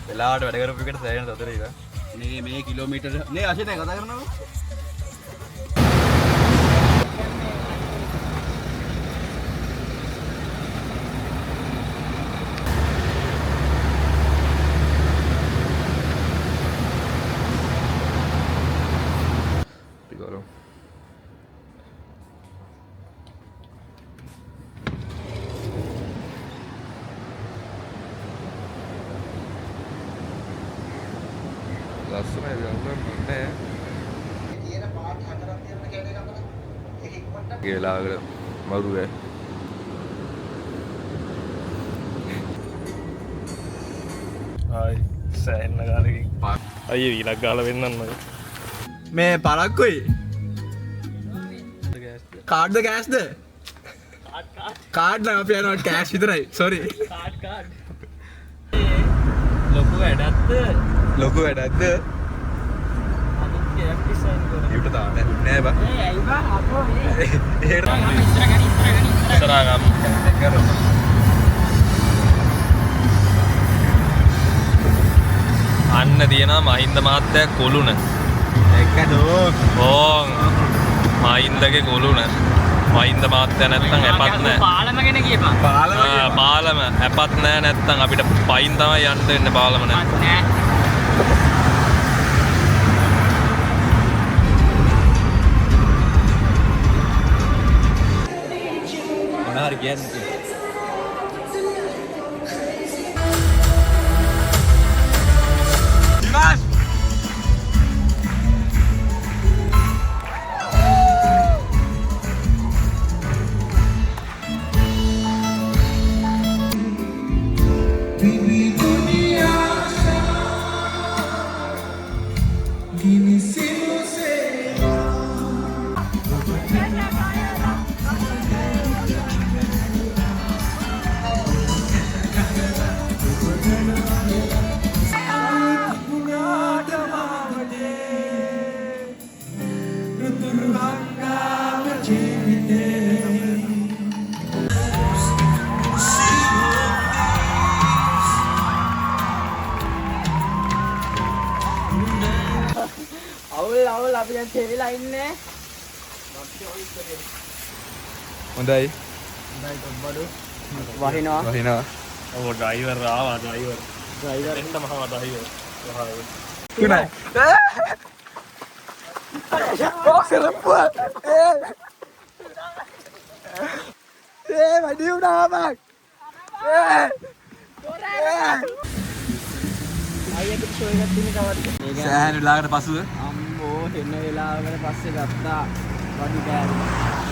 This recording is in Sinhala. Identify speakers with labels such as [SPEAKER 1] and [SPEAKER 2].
[SPEAKER 1] වෙලාවට වැඩ කරපු එකට සෑහෙන සතුටුයි බා. මේ කිලෝමීටර නේ අශේ නේ කතා කරනවා. Piccolo. ලස්සනයි නෑ. ගේලාගෙන මරුවේ. ආයි සෑහෙන ගාලකින් අයියේ වීලක් ගාලා වෙන්නන්න මගේ. මේ පරක්කුයි. කාඩ්ද කෑස්ද? කාඩ් නෑ අපි යනවා කෑෂ් විතරයි. සෝරි. කාඩ්. ලොකු වැඩක්ද? ලොකු වැඩක්ද? ඊට තාම නෑ බා. ඇයි බා අපෝ මේ. ඉස්සරහ ගමු. අන්න තියෙනවා මහින්ද මහත්තයා කොළුණ. එක්කදෝ. ඕන්. මහින්දගේ කොළුණ. මහින්ද මහත්තයා නැත්තම් ඇපත් නෑ. පාලම ගැන කියපන්. පාලම ඇපත් නෑ නැත්තම් අපිට පයින් තමයි යන්න වෙන්නේ පාලම නැත්තම්. නෑ. මොනාරි කියන්නේ. Dimas! අවුල් අපි දැන් තෙවිලා ඉන්නේ. හොඳයි. හොඳයි තොබ්බඩු. වහිනවා. ඔව් ඩ්‍රයිවර් ආවා ඩ්‍රයිවර් එන්න මහා ඩ්‍රයිවර්. කුණයි. ඔක්සරප්පුවා. වැඩි වුණා මක්. අයියට ෂෝ එකක් තියෙන කවද්ද? සෑහෙන වෙලාවකට පසුව. අම්මෝ එන්න වෙලාවකට පස්සේ ගත්තා. වඩි කෑල්ල.